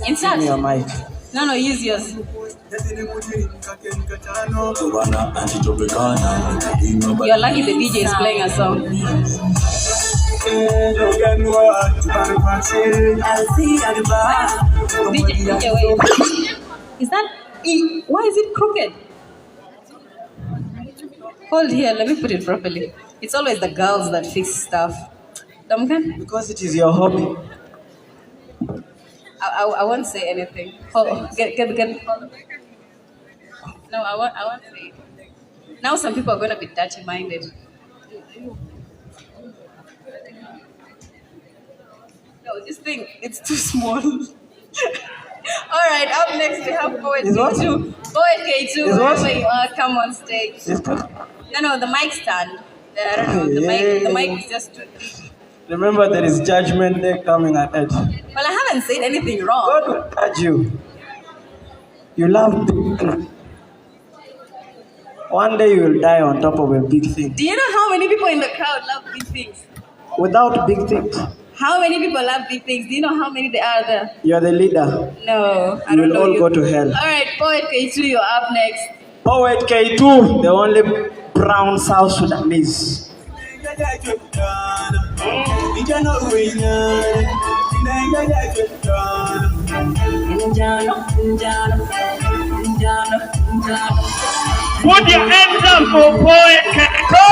Insert. Give me your mic. No, use yours. Your lucky the DJ is playing a song. DJ, wait. Is that E? Why is it crooked? Hold here, let me put it properly. It's always the girls that fix stuff. Because it is your hobby. I won't say anything. Oh, get. No, I won't say. Now some people are going to be dirty-minded. No, this thing, it's too small. All right, up next we have Poet Ktwo. Poet Ktwo, wherever you are, come on stage. No, the mic stand. I don't know, the mic is just too big. Remember, there is judgment day coming ahead. Well, I haven't said anything wrong. God will judge you. You love big things. One day you will die on top of a big thing. Do you know how many people in the crowd love big things? Without big things. How many people love big things? Do you know how many there are there? You're the leader. No, I you don't will know. all go to hell. All right, Poet Ktwo, you're up next. Poet Ktwo, the only brown South Sudanese. Put your hands up for Poet Ktwo!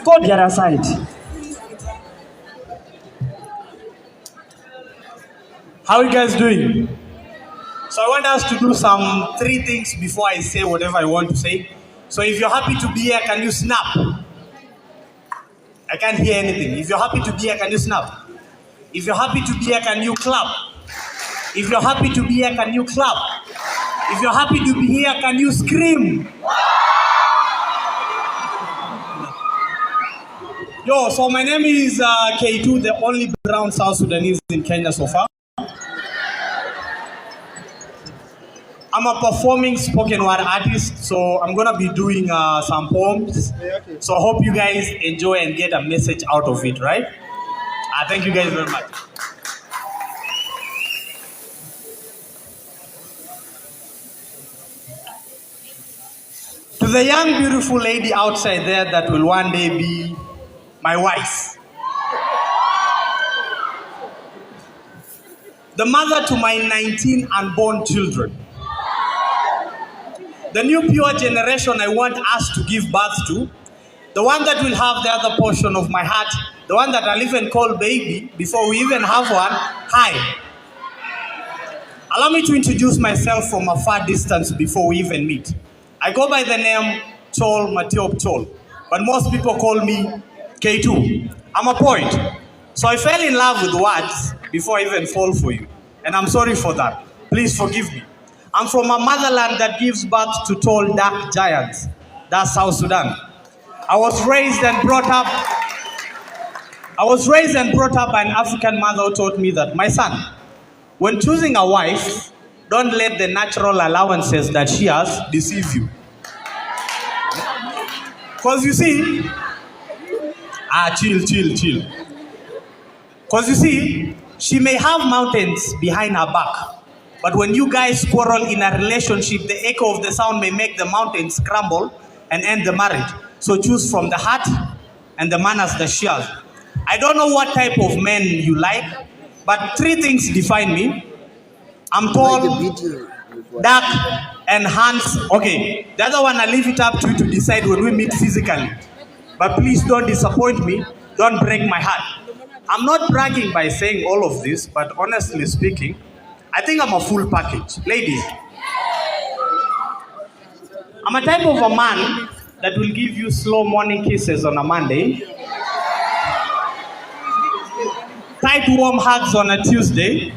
Go the other side. How are you guys doing? So I want us to do some 3 things before I say whatever I want to say. So if you're happy to be here, can you snap? I can't hear anything. If you're happy to be here, can you snap? If you're happy to be here, can you clap? If you're happy to be here, can you clap? If you're happy to be here, can you scream? Yo, so my name is Ktwo, the only brown South Sudanese in Kenya so far. I'm a performing spoken word artist, so I'm gonna be doing some poems. So I hope you guys enjoy and get a message out of it, right? Thank you guys very much. To the young beautiful lady outside there that will one day be my wife. The mother to my 19 unborn children. The new pure generation I want us to give birth to. The one that will have the other portion of my heart. The one that I'll even call baby before we even have one. Hi. Allow me to introduce myself from a far distance before we even meet. I go by the name Chol Matiop Chol, but most people call me Ktwo. I'm a poet. So I fell in love with words before I even fall for you. And I'm sorry for that. Please forgive me. I'm from a motherland that gives birth to tall, dark giants. That's South Sudan. I was raised and brought up by an African mother who taught me that, my son, when choosing a wife, don't let the natural allowances that she has deceive you. Because you see, chill. Because you see, she may have mountains behind her back, but when you guys quarrel in a relationship, the echo of the sound may make the mountains crumble and end the marriage. So choose from the heart and the manners that she has. I don't know what type of men you like, but 3 things define me. I'm tall, dark, and handsome. Okay, the other one, I leave it up to you to decide when we meet physically. But please don't disappoint me. Don't break my heart. I'm not bragging by saying all of this, but honestly speaking, I think I'm a full package. Ladies, I'm a type of a man that will give you slow morning kisses on a Monday, tight warm hugs on a Tuesday,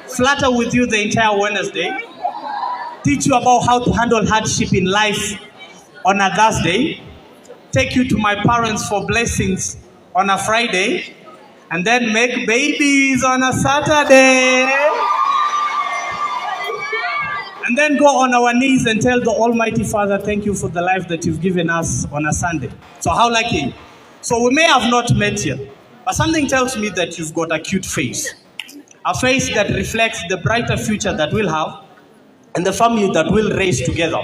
flatter with you the entire Wednesday, teach you about how to handle hardship in life on a Thursday, take you to my parents for blessings on a Friday, and then make babies on a Saturday, and then go on our knees and tell the Almighty Father, thank you for the life that you've given us on a Sunday. So how lucky? So we may have not met yet, but something tells me that you've got a cute face. A face that reflects the brighter future that we'll have and the family that we'll raise together.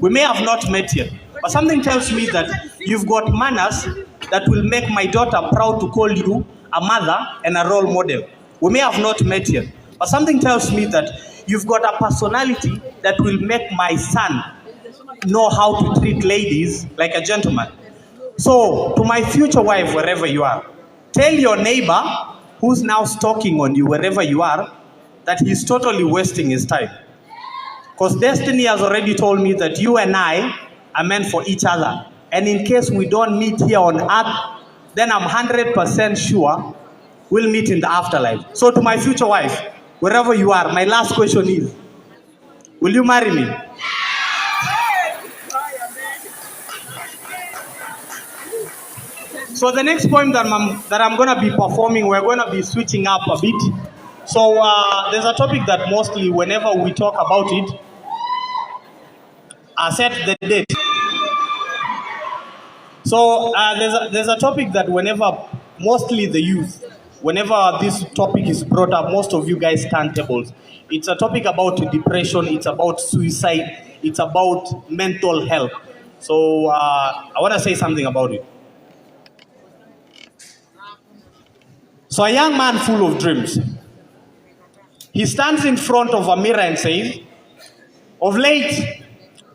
We may have not met yet, but something tells me that you've got manners that will make my daughter proud to call you a mother and a role model. We may have not met yet, but something tells me that you've got a personality that will make my son know how to treat ladies like a gentleman. So, to my future wife, wherever you are, tell your neighbor who's now stalking on you, wherever you are, that he's totally wasting his time. Because destiny has already told me that you and I are meant for each other. And in case we don't meet here on earth, then I'm 100% sure we'll meet in the afterlife. So to my future wife, wherever you are, my last question is, will you marry me? So the next poem that I'm going to be performing, we're going to be switching up a bit. So there's a topic that mostly whenever we talk about it, I set the date. So there's a topic that whenever, mostly the youth, whenever this topic is brought up, most of you guys turn tables. It's a topic about depression, it's about suicide, it's about mental health. So I want to say something about it. So a young man full of dreams, he stands in front of a mirror and says, of late,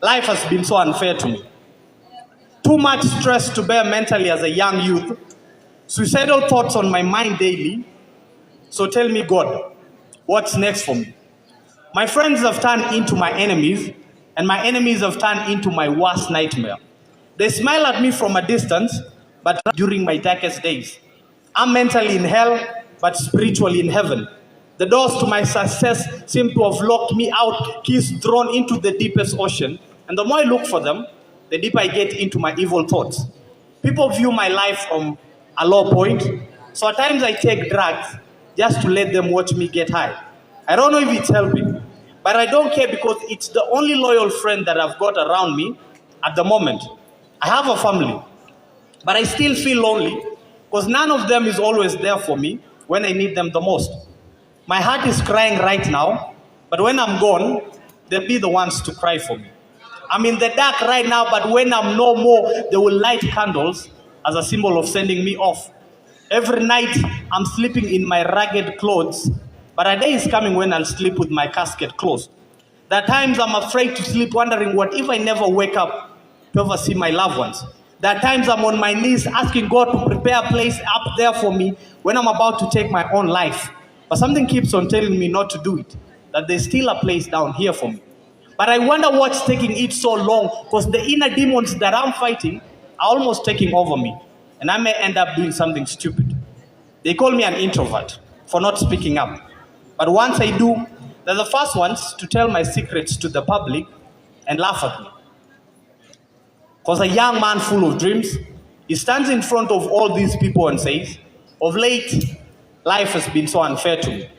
life has been so unfair to me. Too much stress to bear mentally as a young youth. Suicidal thoughts on my mind daily. So tell me, God, what's next for me? My friends have turned into my enemies, and my enemies have turned into my worst nightmare. They smile at me from a distance, but during my darkest days. I'm mentally in hell, but spiritually in heaven. The doors to my success seem to have locked me out, keys thrown into the deepest ocean. And the more I look for them, the deeper I get into my evil thoughts. People view my life from a low point, so at times I take drugs just to let them watch me get high. I don't know if it's helping, but I don't care because it's the only loyal friend that I've got around me at the moment. I have a family, but I still feel lonely because none of them is always there for me when I need them the most. My heart is crying right now, but when I'm gone, they'll be the ones to cry for me. I'm in the dark right now, but when I'm no more, they will light candles as a symbol of sending me off. Every night, I'm sleeping in my ragged clothes, but a day is coming when I'll sleep with my casket closed. There are times I'm afraid to sleep, wondering what if I never wake up to ever see my loved ones. There are times I'm on my knees asking God to prepare a place up there for me when I'm about to take my own life. But something keeps on telling me not to do it, that there's still a place down here for me. But I wonder what's taking it so long, because the inner demons that I'm fighting are almost taking over me, and I may end up doing something stupid. They call me an introvert for not speaking up. But once I do, they're the first ones to tell my secrets to the public and laugh at me. Because a young man full of dreams, he stands in front of all these people and says, of late, life has been so unfair to me.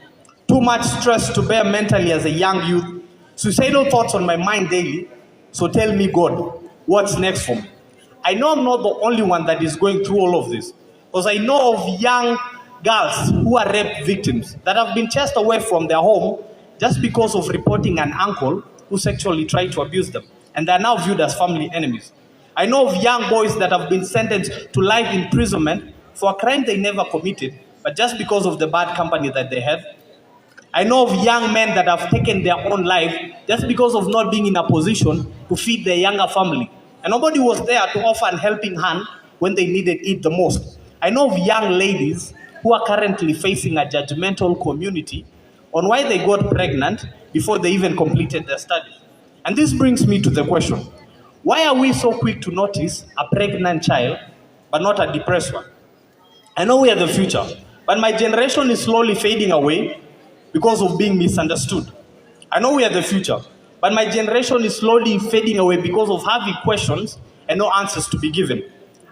Too much stress to bear mentally as a young youth. Suicidal thoughts on my mind daily. So tell me, God, what's next for me? I know I'm not the only one that is going through all of this. Because I know of young girls who are rape victims that have been chased away from their home just because of reporting an uncle who sexually tried to abuse them. And they are now viewed as family enemies. I know of young boys that have been sentenced to life imprisonment for a crime they never committed, but just because of the bad company that they had. I know of young men that have taken their own life just because of not being in a position to feed their younger family. And nobody was there to offer a helping hand when they needed it the most. I know of young ladies who are currently facing a judgmental community on why they got pregnant before they even completed their studies. And this brings me to the question, why are we so quick to notice a pregnant child but not a depressed one? I know we are the future, but my generation is slowly fading away because of being misunderstood. I know we are the future, but my generation is slowly fading away because of having questions and no answers to be given.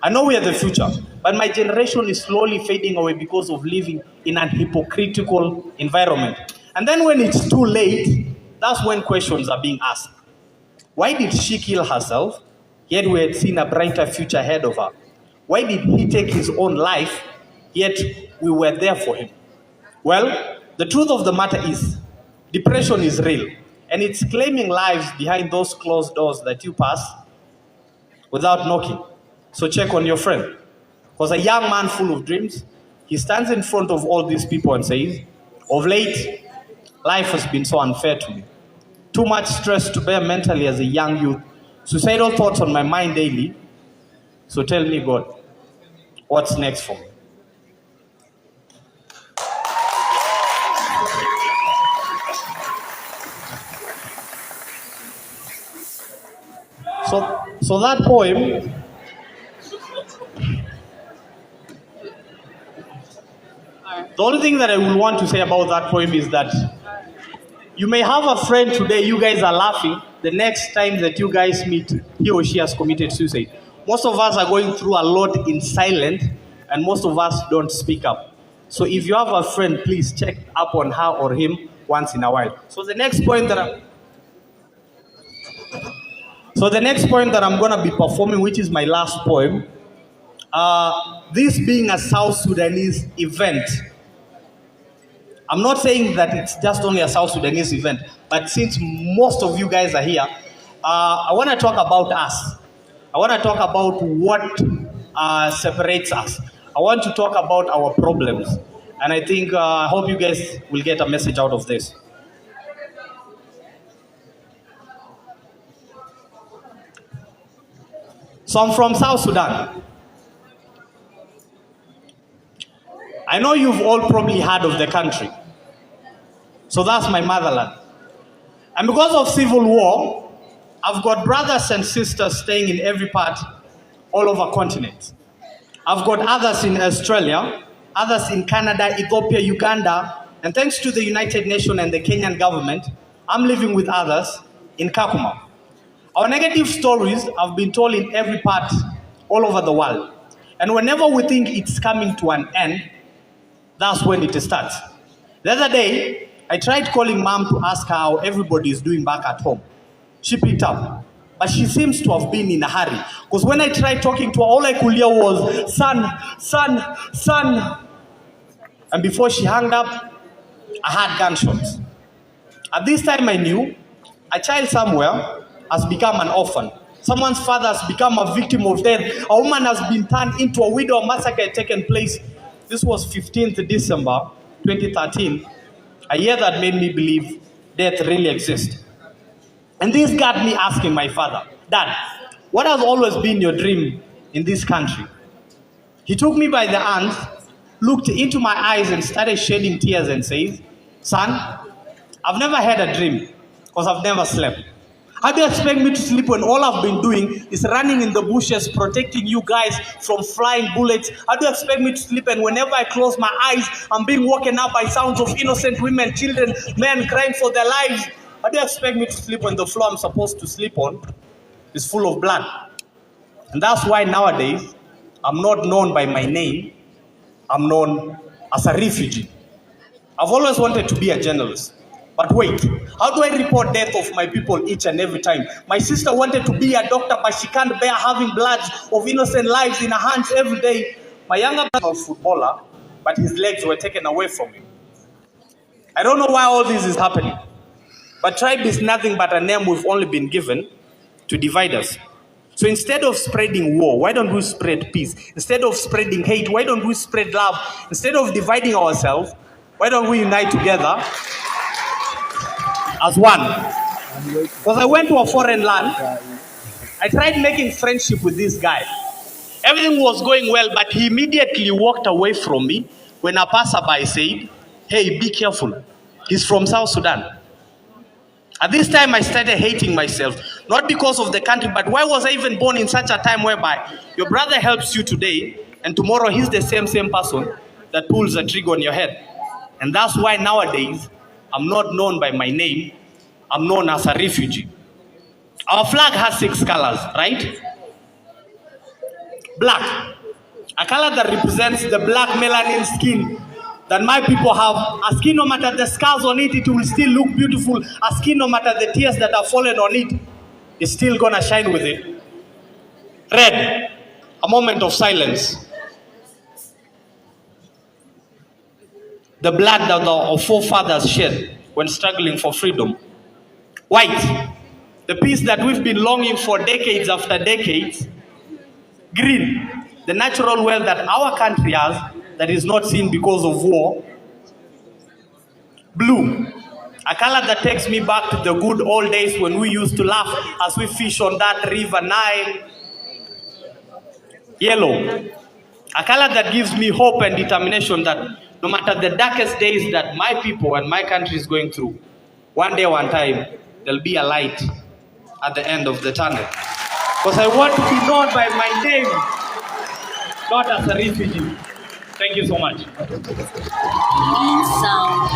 I know we are the future, but my generation is slowly fading away because of living in an hypocritical environment. And then when it's too late, that's when questions are being asked. Why did she kill herself, yet we had seen a brighter future ahead of her? Why did he take his own life, yet we were there for him? Well, the truth of the matter is, depression is real, and it's claiming lives behind those closed doors that you pass without knocking. So check on your friend. Because a young man full of dreams, he stands in front of all these people and says, of late, life has been so unfair to me. Too much stress to bear mentally as a young youth. Suicidal thoughts on my mind daily. So tell me, God, what's next for me? So that poem, the only thing that I will want to say about that poem is that you may have a friend today, you guys are laughing, the next time that you guys meet, he or she has committed suicide. Most of us are going through a lot in silence, and most of us don't speak up. So if you have a friend, please check up on her or him once in a while. So the next point that I'm going to be performing, which is my last poem, this being a South Sudanese event, I'm not saying that it's just only a South Sudanese event, but since most of you guys are here, I want to talk about us. I want to talk about what separates us. I want to talk about our problems. And I think, I hope you guys will get a message out of this. So I'm from South Sudan. I know you've all probably heard of the country. So that's my motherland. And because of civil war, I've got brothers and sisters staying in every part, all over continents. I've got others in Australia, others in Canada, Ethiopia, Uganda, and thanks to the United Nations and the Kenyan government, I'm living with others in Kakuma. Our negative stories have been told in every part, all over the world. And whenever we think it's coming to an end, that's when it starts. The other day, I tried calling mom to ask her how everybody is doing back at home. She picked up, but she seems to have been in a hurry. Because when I tried talking to her, all I could hear was, son, son, son. And before she hung up, I had gunshots. At this time I knew, a child somewhere has become an orphan. Someone's father has become a victim of death. A woman has been turned into a widow. A massacre had taken place. This was 15th December 2013, a year that made me believe death really exists. And this got me asking my father, Dad, what has always been your dream in this country? He took me by the hand, looked into my eyes and started shedding tears and said, son, I've never had a dream because I've never slept. How do you expect me to sleep when all I've been doing is running in the bushes, protecting you guys from flying bullets? How do you expect me to sleep and whenever I close my eyes, I'm being woken up by sounds of innocent women, children, men crying for their lives? How do you expect me to sleep when the floor I'm supposed to sleep on is full of blood? And that's why nowadays, I'm not known by my name. I'm known as a refugee. I've always wanted to be a journalist. But wait, how do I report death of my people each and every time? My sister wanted to be a doctor, but she can't bear having blood of innocent lives in her hands every day. My younger brother was a footballer, but his legs were taken away from him. I don't know why all this is happening. But tribe is nothing but a name we've only been given to divide us. So instead of spreading war, why don't we spread peace? Instead of spreading hate, why don't we spread love? Instead of dividing ourselves, why don't we unite together as one? Because I went to a foreign land, I tried making friendship with this guy. Everything was going well, but he immediately walked away from me when a passerby said, hey, be careful, he's from South Sudan. At this time, I started hating myself, not because of the country, but why was I even born in such a time whereby your brother helps you today, and tomorrow he's the same person that pulls a trigger on your head. And that's why nowadays, I'm not known by my name, I'm known as a refugee. Our flag has 6 colors, right? Black. A color that represents the black melanin skin that my people have. A skin, no matter the scars on it, it will still look beautiful. A skin, no matter the tears that have fallen on it, is still gonna shine with it. Red. A moment of silence. The blood that our forefathers shed when struggling for freedom. White. The peace that we've been longing for decades after decades. Green. The natural wealth that our country has that is not seen because of war. Blue. A color that takes me back to the good old days when we used to laugh as we fish on that river Nile. Yellow. A color that gives me hope and determination that no matter the darkest days that my people and my country is going through, one day, one time, there'll be a light at the end of the tunnel. Because I want to be known by my name, not as a refugee. Thank you so much. Sound.